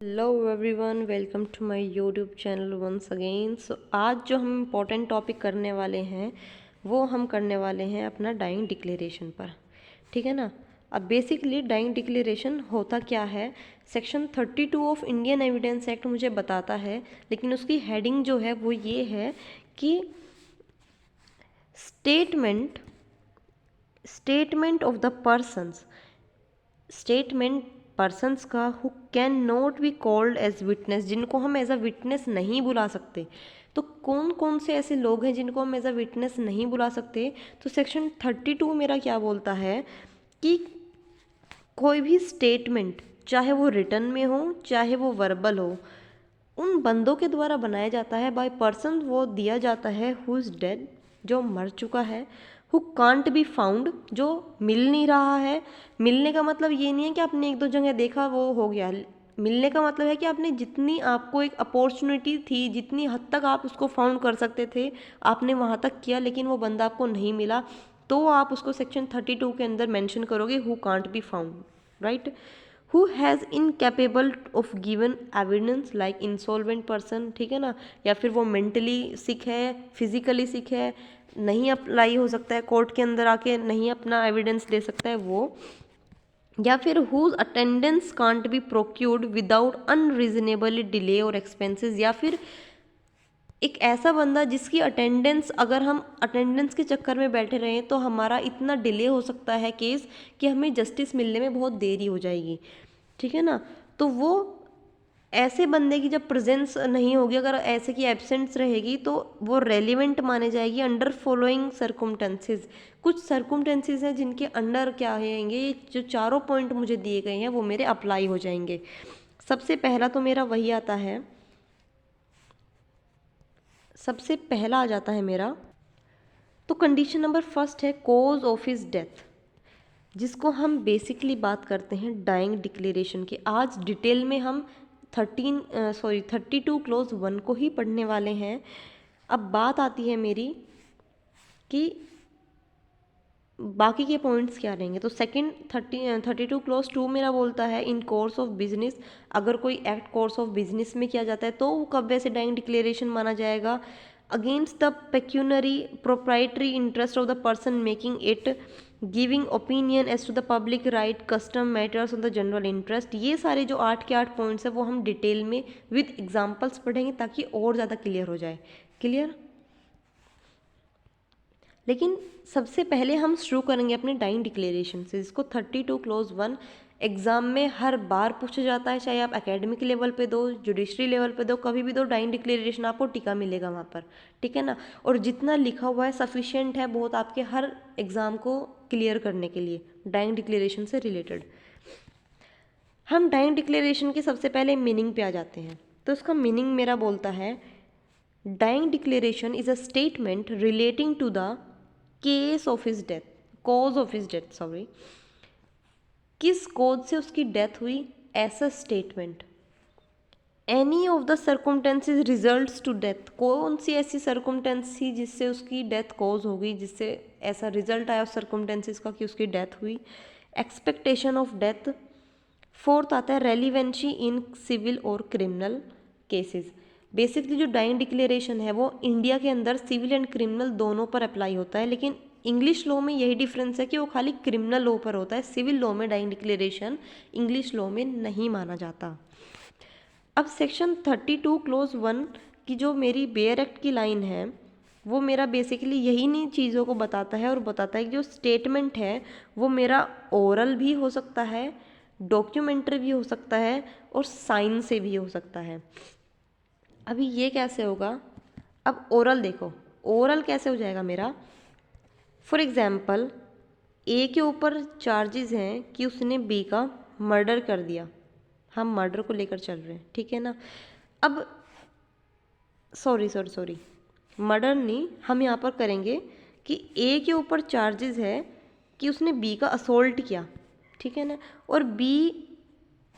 Hello everyone, welcome to my YouTube channel once again. So आज जो हम important topic करने वाले हैं वो हम करने वाले हैं अपना डाइंग डिक्लेरेशन पर। ठीक है ना। अब बेसिकली डाइंग डिक्लेरेशन होता क्या है, section 32 of Indian evidence act मुझे बताता है, लेकिन उसकी हेडिंग जो है वो ये है कि statement of the persons, statement persons का who can not be called as witness, जिनको हम एज अ विटनेस नहीं बुला सकते। तो कौन कौन से ऐसे लोग हैं जिनको हम एज अ विटनेस नहीं बुला सकते? तो सेक्शन 32 मेरा क्या बोलता है कि कोई भी स्टेटमेंट, चाहे वो रिटन में हो चाहे वो वर्बल हो, उन बंदों के द्वारा बनाया जाता है, बाय पर्सन वो दिया जाता है हु इज़ डेड, जो मर चुका है, हु कांट बी फाउंड, जो मिल नहीं रहा है। मिलने का मतलब ये नहीं है कि आपने एक दो जगह देखा वो हो गया। मिलने का मतलब है कि आपने जितनी आपको एक अपॉर्चुनिटी थी, जितनी हद तक आप उसको फाउंड कर सकते थे, आपने वहाँ तक किया, लेकिन वो बंदा आपको नहीं मिला, तो आप उसको सेक्शन 32 के अंदर मेंशन करोगे who can't be found, right. Who has incapable of given evidence like insolvent person, ठीक है ना, या फिर वो मेंटली सिक है, फिजिकली सिक है, नहीं अप्लाई हो सकता है कोर्ट के अंदर आके, नहीं अपना एविडेंस दे सकता है वो, या फिर whose attendance can't be procured without unreasonably delay और एक्सपेंसेस, या फिर एक ऐसा बंदा जिसकी अटेंडेंस, अगर हम अटेंडेंस के चक्कर में बैठे रहें तो हमारा इतना डिले हो सकता है केस कि हमें जस्टिस मिलने में बहुत देरी हो जाएगी, ठीक है ना। तो वो ऐसे बंदे की जब प्रेजेंस नहीं होगी, अगर ऐसे की एब्सेंस रहेगी, तो वो रेलिवेंट माने जाएगी अंडर फॉलोइंग सर्कुमटेंसेस। कुछ सर्कुमटेंसेस हैं जिनके अंडर क्या आएंगे, ये जो चारों पॉइंट मुझे दिए गए हैं वो मेरे अप्लाई हो जाएंगे। सबसे पहला तो मेरा वही आता है, सबसे पहला आ जाता है मेरा, तो कंडीशन नंबर फर्स्ट है कॉज ऑफ हिज डेथ, जिसको हम बेसिकली बात करते हैं डाइंग डिक्लेरेशन की। आज डिटेल में हम 32 क्लोज 1 को ही पढ़ने वाले हैं। अब बात आती है मेरी कि बाकी के पॉइंट्स क्या रहेंगे। तो सेकंड 32 क्लोज 2 मेरा बोलता है इन कोर्स ऑफ बिजनेस, अगर कोई एक्ट कोर्स ऑफ बिजनेस में किया जाता है तो वो कब वैसे डाइंग डिक्लेरेशन माना जाएगा। Against the pecuniary proprietary interest of the person making it, giving opinion as to the public right, custom matters on the general interest. ये सारे जो 8 के 8 पॉइंट्स हैं वो हम डिटेल में विद एग्जाम्पल्स पढ़ेंगे ताकि और ज़्यादा क्लियर हो जाए। क्लियर। लेकिन सबसे पहले हम शुरू करेंगे अपने डाइंग डिक्लेरेशन से, जिसको 32 क्लोज 1 एग्ज़ाम में हर बार पूछा जाता है, चाहे आप एकेडमिक लेवल पे दो, जुडिशरी लेवल पे दो, कभी भी दो, डाइंग डिक्लेरेशन आपको टिका मिलेगा वहाँ पर, ठीक है ना। और जितना लिखा हुआ है सफिशिएंट है बहुत आपके हर एग्ज़ाम को क्लियर करने के लिए डाइंग डिक्लेरेशन से रिलेटेड। हम डाइंग डिक्लेरेशन के सबसे पहले मीनिंग पे आ जाते हैं। तो उसका मीनिंग मेरा बोलता है dying declaration is a statement relating to the case of his death, cause of his death, sorry, किस कॉज से उसकी डेथ हुई, ऐसा statement. Any of the circumstances results to death, कौन सी ऐसी सर्कुमटेंस थी जिससे उसकी डेथ कॉज हो गई, जिससे ऐसा रिजल्ट आया उस सर्कुमटेंसेज का कि उसकी डेथ हुई। Expectation of death. फोर्थ आता है रेलिवेंसी इन सिविल और क्रिमिनल केसेस। बेसिकली जो डाइंग डिक्लेरेशन है वो इंडिया के अंदर सिविल एंड क्रिमिनल दोनों पर अप्लाई होता है, लेकिन इंग्लिश लॉ में यही डिफरेंस है कि वो खाली क्रिमिनल लॉ पर होता है। सिविल लॉ में डाइंग डिक्लेरेशन इंग्लिश लॉ में नहीं माना जाता। अब सेक्शन 32 क्लोज 1 की जो मेरी बेयर एक्ट की लाइन है वो मेरा बेसिकली यही नहीं चीज़ों को बताता है, और बताता है कि जो स्टेटमेंट है वो मेरा ओरल भी हो सकता है, डॉक्यूमेंट्री भी हो सकता है, और साइन से भी हो सकता है। अभी ये कैसे होगा, अब ओरल देखो, ओरल कैसे हो जाएगा मेरा। फॉर एग्जाम्पल ए के ऊपर चार्जेस हैं कि उसने बी का मर्डर कर दिया, हम मर्डर को लेकर चल रहे हैं, ठीक है ना। अब सॉरी मर्डर नहीं, हम यहाँ पर करेंगे कि ए के ऊपर चार्जेस है कि उसने बी का असोल्ट किया, ठीक है ना, और बी,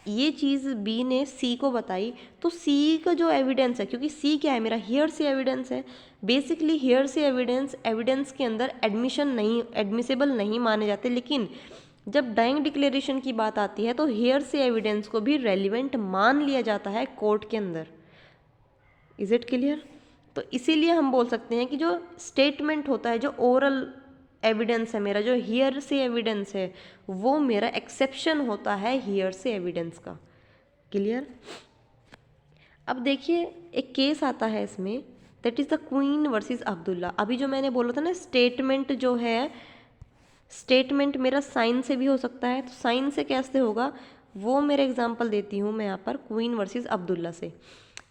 ये चीज़ बी ने सी को बताई, तो सी का जो एविडेंस है, क्योंकि सी क्या है मेरा, हियर से एविडेंस है। बेसिकली हियर से एविडेंस के अंदर एडमिशन नहीं, एडमिसेबल नहीं माने जाते, लेकिन जब डाइंग डिक्लेरेशन की बात आती है तो हेयर से एविडेंस को भी रेलिवेंट मान लिया जाता है कोर्ट के अंदर। Is it clear? तो इसीलिए हम बोल सकते हैं कि जो स्टेटमेंट होता है, जो ओरल एविडेंस है मेरा, जो हियर से एविडेंस है, वो मेरा एक्सेप्शन होता है हियर से एविडेंस का। क्लियर? अब देखिए एक केस आता है इसमें, that is the queen versus Abdullah. अभी जो मैंने बोला था ना, स्टेटमेंट जो है, स्टेटमेंट मेरा साइन से भी हो सकता है, तो साइन से कैसे होगा वो मेरा एग्जांपल देती हूँ मैं यहाँ पर क्वीन वर्सेस अब्दुल्ला से।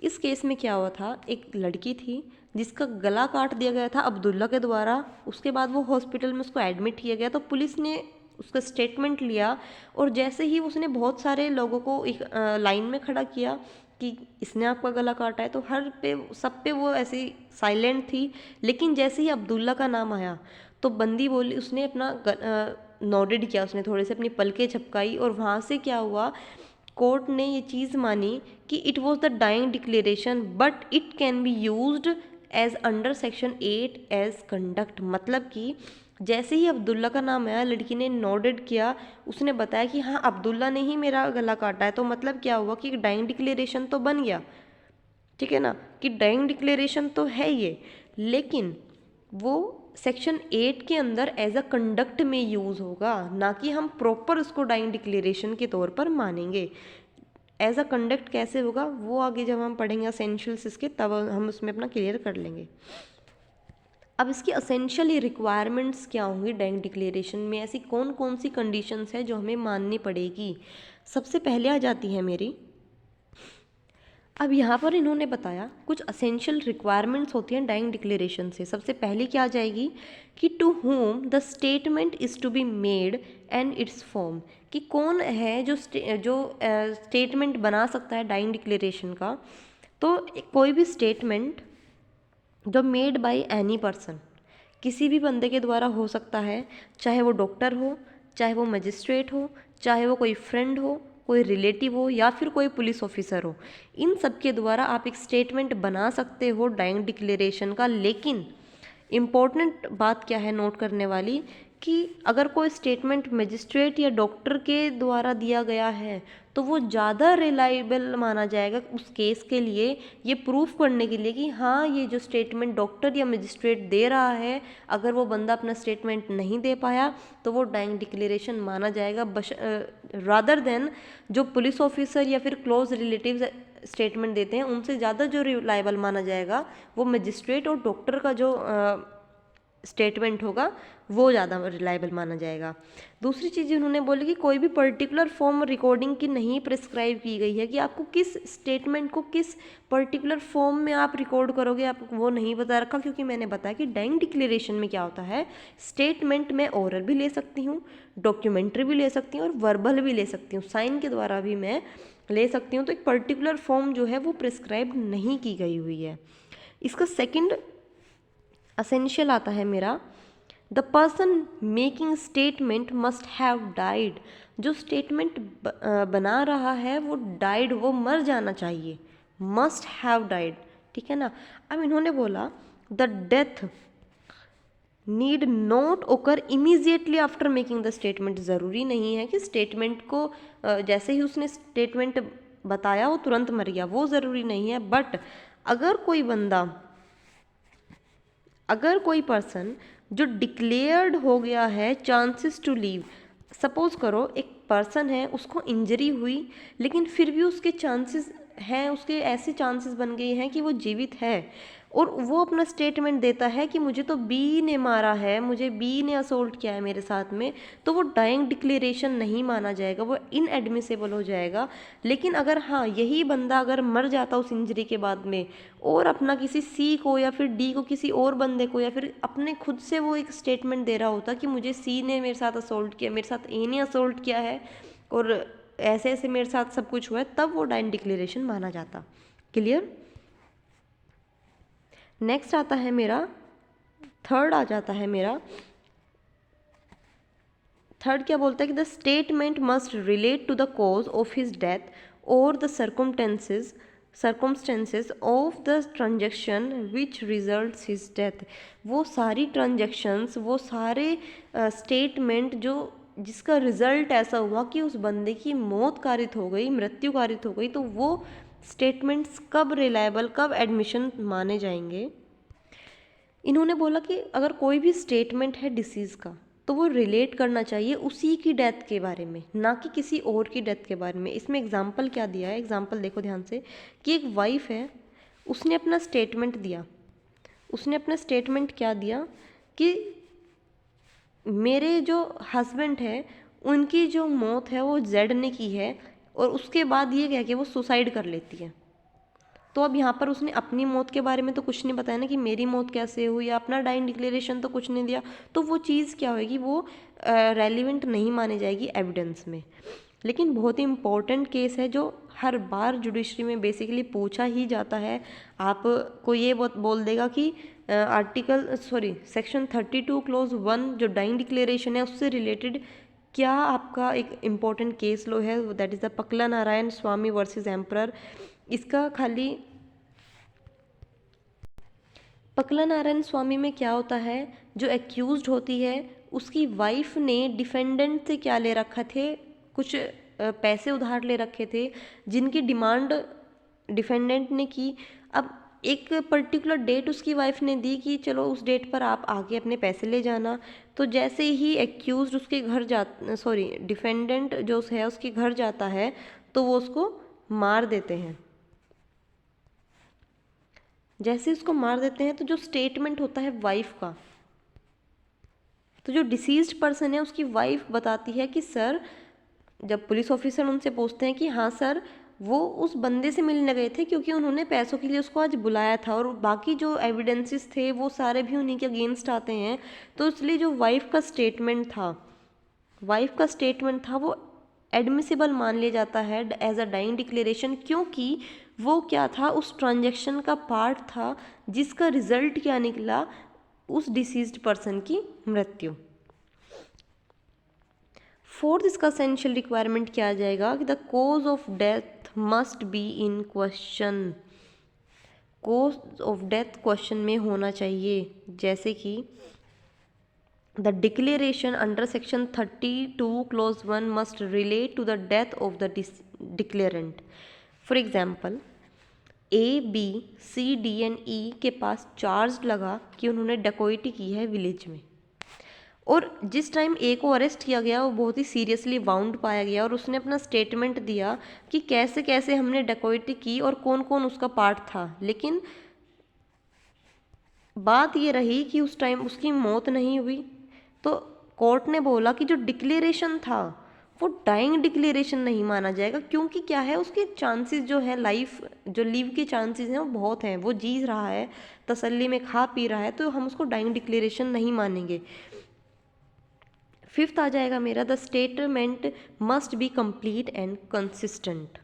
इस केस में क्या हुआ था, एक लड़की थी जिसका गला काट दिया गया था अब्दुल्ला के द्वारा। उसके बाद वो हॉस्पिटल में उसको एडमिट किया गया, तो पुलिस ने उसका स्टेटमेंट लिया और जैसे ही उसने बहुत सारे लोगों को एक लाइन में खड़ा किया कि इसने आपका गला काटा है, तो हर पे सब पे वो ऐसी साइलेंट थी। लेकिन जैसे ही अब्दुल्ला का नाम आया तो बंदी बोली, उसने अपना नोडेड किया, उसने थोड़े से अपनी पलकें झपकाई और वहाँ से क्या हुआ, कोर्ट ने ये चीज़ मानी कि it was the dying declaration but it can be used as under section 8 as conduct. मतलब कि जैसे ही अब्दुल्ला का नाम आया, लड़की ने नोडेड किया, उसने बताया कि हाँ अब्दुल्ला ने ही मेरा गला काटा है, तो मतलब क्या हुआ कि डाइंग डिक्लेरेशन तो बन गया, ठीक है ना, कि डाइंग डिक्लेरेशन तो है ये, लेकिन वो सेक्शन 8 के अंदर एज अ कंडक्ट में यूज़ होगा, ना कि हम प्रॉपर उसको डाइंग डिक्लेरेशन के तौर पर मानेंगे। एज अ कंडक्ट कैसे होगा वो आगे जब हम पढ़ेंगे असेंशियल्स इसके, तब हम उसमें अपना क्लियर कर लेंगे। अब इसकी असेंशियल रिक्वायरमेंट्स क्या होंगी डाइंग डिक्लेरेशन में, ऐसी कौन कौन सी कंडीशंस है जो हमें माननी पड़ेगी। सबसे पहले आ जाती है मेरी, अब यहाँ पर इन्होंने बताया कुछ असेंशियल रिक्वायरमेंट्स होती हैं डाइंग डिक्लेरेशन से। सबसे पहले क्या आ जाएगी कि to whom the statement is to be made and its form, कि कौन है जो स्टेटमेंट बना सकता है डाइंग डिक्लेरेशन का। तो कोई भी स्टेटमेंट जो मेड बाय एनी पर्सन, किसी भी बंदे के द्वारा हो सकता है, चाहे वो डॉक्टर हो, चाहे वो मजिस्ट्रेट हो, चाहे वो कोई फ्रेंड हो, कोई रिलेटिव हो, या फिर कोई पुलिस ऑफिसर हो, इन सब के द्वारा आप एक स्टेटमेंट बना सकते हो डाइंग डिक्लेरेशन का। लेकिन इम्पॉर्टेंट बात क्या है नोट करने वाली, कि अगर कोई स्टेटमेंट मजिस्ट्रेट या डॉक्टर के द्वारा दिया गया है तो वो ज़्यादा रिलायबल माना जाएगा उस केस के लिए, ये प्रूफ करने के लिए कि हाँ ये जो स्टेटमेंट डॉक्टर या मजिस्ट्रेट दे रहा है, अगर वो बंदा अपना स्टेटमेंट नहीं दे पाया तो वो डाइंग डिक्लेरेशन माना जाएगा, रादर देन जो पुलिस ऑफिसर या फिर क्लोज रिलेटिव्स स्टेटमेंट देते हैं उनसे ज़्यादा जो रिलायबल माना जाएगा वो मजिस्ट्रेट और डॉक्टर का जो स्टेटमेंट होगा वो ज़्यादा रिलायबल माना जाएगा। दूसरी चीज़ उन्होंने बोली कि कोई भी पर्टिकुलर फॉर्म रिकॉर्डिंग की नहीं प्रिस्क्राइब की गई है, कि आपको किस स्टेटमेंट को किस पर्टिकुलर फॉर्म में आप रिकॉर्ड करोगे, आपको वो नहीं बता रखा। क्योंकि मैंने बताया कि डाइंग डिक्लेरेशन में क्या होता है, स्टेटमेंट में ओरल भी ले सकती हूँ, डॉक्यूमेंट्री भी ले सकती हूँ और वर्बल भी ले सकती हूँ, साइन के द्वारा भी मैं ले सकती हूँ। तो एक पर्टिकुलर फॉर्म जो है वो प्रिस्क्राइब नहीं की गई हुई है। इसका सेकंड असेंशियल आता है मेरा, the person making statement must have died. जो स्टेटमेंट बना रहा है वो डाइड, वो मर जाना चाहिए, मस्ट हैव डाइड, ठीक है ना। अब इन्होंने बोला द डेथ नीड नॉट ओकर immediately after making the statement. ज़रूरी नहीं है कि स्टेटमेंट को जैसे ही उसने स्टेटमेंट बताया वो तुरंत मर गया, वो ज़रूरी नहीं है। बट अगर कोई बंदा, अगर कोई पर्सन जो डिक्लेयर्ड हो गया है चांसेस टू लीव, सपोज करो एक पर्सन है उसको इंजरी हुई लेकिन फिर भी उसके चांसेस हैं, उसके ऐसे चांसेस बन गए हैं कि वो जीवित है, और वो अपना स्टेटमेंट देता है कि मुझे तो बी ने मारा है, मुझे बी ने असोल्ट किया है मेरे साथ में, तो वो डाइंग डिक्लेरेशन नहीं माना जाएगा, वो इनएडमिसेबल हो जाएगा। लेकिन अगर हाँ यही बंदा अगर मर जाता उस इंजरी के बाद में और अपना किसी सी को या फिर डी को, किसी और बंदे को, या फिर अपने खुद से वो एक स्टेटमेंट दे रहा होता कि मुझे सी ने मेरे साथ असोल्ट किया, मेरे साथ ए ने असोल्ट किया है और ऐसे ऐसे मेरे साथ सब कुछ हुआ है, तब वो डाइंग डिक्लेरेशन माना जाता। क्लियर? नेक्स्ट आता है मेरा थर्ड, आ जाता है मेरा थर्ड, क्या बोलता है कि the statement must relate to the cause of his death और the circumstances of the transaction which results his death. वो सारी ट्रांजेक्शन्स, वो सारे स्टेटमेंट जो जिसका रिजल्ट ऐसा हुआ कि उस बंदे की मौत कारित हो गई, मृत्यु कारित हो गई, तो वो स्टेटमेंट्स कब रिलायबल, कब एडमिशन माने जाएंगे? इन्होंने बोला कि अगर कोई भी स्टेटमेंट है डिसीज़ का तो वो रिलेट करना चाहिए उसी की डेथ के बारे में, ना कि किसी और की डेथ के बारे में। इसमें एग्जाम्पल क्या दिया है, एग्जाम्पल देखो ध्यान से, कि एक वाइफ है, उसने अपना स्टेटमेंट दिया। उसने अपना स्टेटमेंट क्या दिया कि मेरे जो हस्बैंड है उनकी जो मौत है वो जेड ने की है, और उसके बाद ये कह के वो सुसाइड कर लेती है। तो अब यहाँ पर उसने अपनी मौत के बारे में तो कुछ नहीं बताया ना कि मेरी मौत कैसे हुई, या अपना डाइंग डिक्लेरेशन तो कुछ नहीं दिया, तो वो चीज़ क्या होगी, वो रेलिवेंट नहीं मानी जाएगी एविडेंस में। लेकिन बहुत ही इम्पोर्टेंट केस है जो हर बार जुडिशरी में बेसिकली पूछा ही जाता है। आपको ये बोल देगा कि सेक्शन 32 क्लोज 1 जो डाइंग डिक्लेरेशन है उससे रिलेटेड क्या आपका एक इम्पोर्टेंट केस लो है, दैट इज़ द पकला नारायण स्वामी वर्सेस एम्परर। इसका खाली पकला नारायण स्वामी में क्या होता है, जो एक्यूज्ड होती है उसकी वाइफ ने डिफेंडेंट से क्या ले रखा थे, कुछ पैसे उधार ले रखे थे जिनकी डिमांड डिफेंडेंट ने की। अब एक पर्टिकुलर डेट उसकी वाइफ ने दी कि चलो उस डेट पर आप आके अपने पैसे ले जाना। तो जैसे ही एक्यूज्ड उसके घर डिफेंडेंट जो है उसके घर जाता है तो वो उसको मार देते हैं। जैसे उसको मार देते हैं तो जो स्टेटमेंट होता है वाइफ का, तो जो डिसीज्ड पर्सन है उसकी वाइफ बताती है कि सर, जब पुलिस ऑफिसर उनसे पूछते हैं कि हाँ सर, वो उस बंदे से मिलने गए थे क्योंकि उन्होंने पैसों के लिए उसको आज बुलाया था, और बाकी जो एविडेंसेस थे वो सारे भी उन्हीं के अगेंस्ट आते हैं। तो इसलिए जो वाइफ का स्टेटमेंट था वो एडमिसिबल मान लिया जाता है एज अ डाइंग डिक्लेरेशन, क्योंकि वो क्या था, उस ट्रांजैक्शन का पार्ट था जिसका रिजल्ट क्या निकला, उस डिसीज्ड पर्सन की मृत्यु। फोर्थ इसका एसेंशियल रिक्वायरमेंट क्या आ जाएगा कि the cause of death must be in question. Cause of death question में होना चाहिए, जैसे कि the declaration under section 32 clause 1 must relate to the death of the declarant. For example, A B C D and E के पास charge लगा कि उन्होंने डकैती की है विलेज में, और जिस टाइम ए को अरेस्ट किया गया वो बहुत ही सीरियसली वाउंड पाया गया, और उसने अपना स्टेटमेंट दिया कि कैसे कैसे हमने डकैती की और कौन कौन उसका पार्ट था। लेकिन बात ये रही कि उस टाइम उसकी मौत नहीं हुई, तो कोर्ट ने बोला कि जो डिक्लेरेशन था वो डाइंग डिक्लेरेशन नहीं माना जाएगा, क्योंकि क्या है, उसके चांसेस जो है, लाइफ जो लिव के चांसेस हैं वो बहुत हैं, वो जी रहा है, तसल्ली में खा पी रहा है, तो हम उसको डाइंग डिक्लेरेशन नहीं मानेंगे। फिफ्थ आ जाएगा मेरा, the statement must be complete and consistent.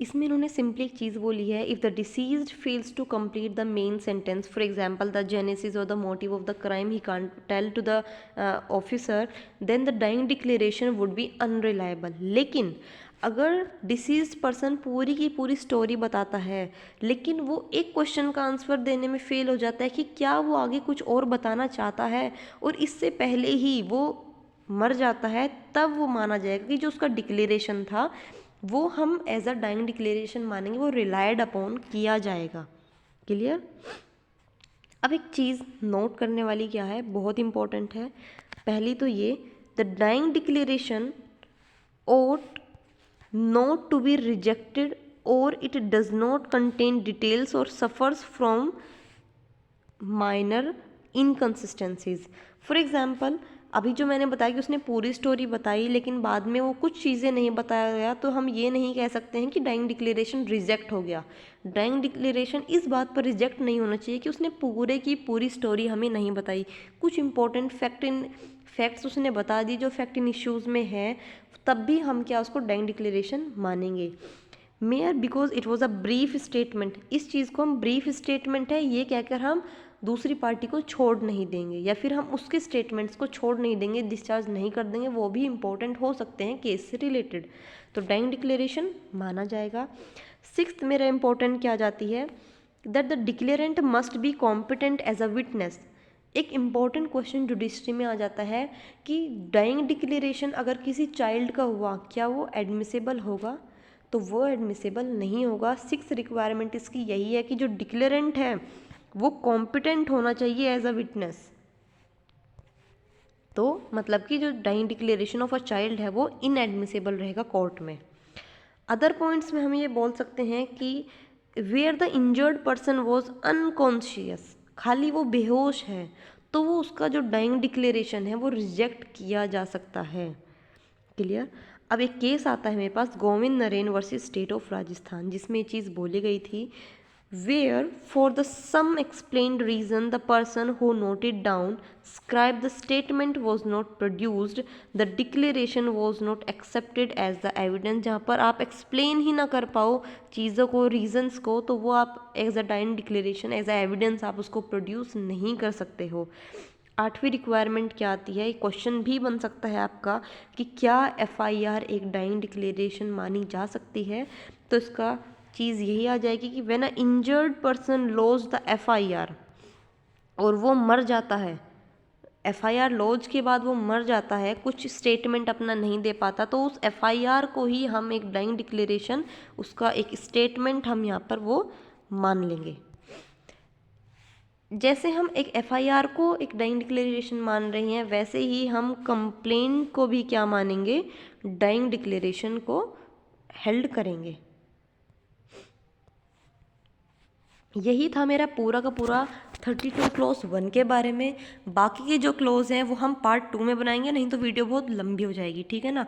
इसमें इन्होंने सिंपली एक चीज़ बोली है, if the deceased fails to complete the main sentence, for example the genesis और the motive of the crime he can't tell to the officer, then the dying declaration would be unreliable. लेकिन अगर deceased person पूरी की पूरी story बताता है लेकिन वो एक क्वेश्चन का आंसर देने में फेल हो जाता है कि क्या वो आगे कुछ और बताना चाहता है, और इससे पहले ही वो मर जाता है, तब वो माना जाएगा कि जो उसका डिक्लेरेशन था वो हम एज अ डाइंग डिक्लेरेशन मानेंगे, वो रिलायड अपॉन किया जाएगा। क्लियर? अब एक चीज़ नोट करने वाली क्या है, बहुत इंपॉर्टेंट है। पहली तो ये, the dying declaration ought not to be rejected or it does not contain details or suffers from minor inconsistencies। For example, अभी जो मैंने बताया कि उसने पूरी स्टोरी बताई लेकिन बाद में वो कुछ चीज़ें नहीं बताया गया, तो हम ये नहीं कह सकते हैं कि डाइंग डिक्लेरेशन रिजेक्ट हो गया। डाइंग डिक्लेरेशन इस बात पर रिजेक्ट नहीं होना चाहिए कि उसने पूरे की पूरी स्टोरी हमें नहीं बताई, कुछ इंपॉर्टेंट फैक्ट्स उसने बता दी जो फैक्ट इन इश्यूज़ में है, तब भी हम क्या उसको डाइंग डिक्लेरेशन मानेंगे। Mayor because it was a brief statement, इस चीज़ को हम ब्रीफ स्टेटमेंट है ये कहकर हम दूसरी पार्टी को छोड़ नहीं देंगे, या फिर हम उसके स्टेटमेंट्स को छोड़ नहीं देंगे, डिस्चार्ज नहीं कर देंगे, वो भी इंपॉर्टेंट हो सकते हैं केस से रिलेटेड, तो डाइंग डिक्लेरेशन माना जाएगा। सिक्स्थ मेरा इंपॉर्टेंट क्या जाती है, that the declarant must be competent as a witness. एक इम्पॉर्टेंट क्वेश्चन जुडिशरी में आ जाता है कि डाइंग डिक्लेरेशन अगर किसी चाइल्ड का हुआ, क्या वो एडमिसेबल होगा? तो वो एडमिसेबल नहीं होगा। 6th रिक्वायरमेंट इसकी यही है कि जो डिक्लेरेंट है वो कॉम्पिटेंट होना चाहिए एज अ विटनेस। तो मतलब कि जो dying declaration of a child है वो इनएडमिसेबल रहेगा कोर्ट में। अदर पॉइंट्स में हम ये बोल सकते हैं कि where the injured person was unconscious, खाली वो बेहोश है, तो वो उसका जो डाइंग डिक्लेरेशन है वो रिजेक्ट किया जा सकता है। क्लियर? अब एक केस आता है मेरे पास, Govind Naren versus state of Rajasthan, जिसमें ये चीज़ बोली गई थी where for the some explained reason the person who noted down scribed the statement was not produced, the declaration was not accepted as the evidence। जहाँ पर आप एक्सप्लेन ही ना कर पाओ चीज़ों को, रीजंस को, तो वो आप as a dying declaration as a evidence आप उसको प्रोड्यूस नहीं कर सकते हो। 8वीं रिक्वायरमेंट क्या आती है, क्वेश्चन भी बन सकता है आपका कि क्या FIR एक डाइंग डिक्लेरेशन मानी जा सकती है? तो इसका चीज़ यही आ जाएगी कि when a injured person lodge the FIR, और वो मर जाता है, FIR लॉज के बाद वो मर जाता है, कुछ स्टेटमेंट अपना नहीं दे पाता, तो उस FIR को ही हम एक डाइंग डिक्लेरेशन, उसका एक स्टेटमेंट हम यहाँ पर वो मान लेंगे। जैसे हम एक FIR को एक डाइंग डिक्लेरेशन मान रहे हैं, वैसे ही हम कंप्लेंट को भी क्या मानेंगे, डाइंग डिक्लेरेशन को हेल्ड करेंगे। यही था मेरा पूरा का पूरा 32 क्लॉज 1 के बारे में। बाकी के जो क्लॉज हैं वो हम पार्ट 2 में बनाएंगे, नहीं तो वीडियो बहुत लंबी हो जाएगी, ठीक है ना।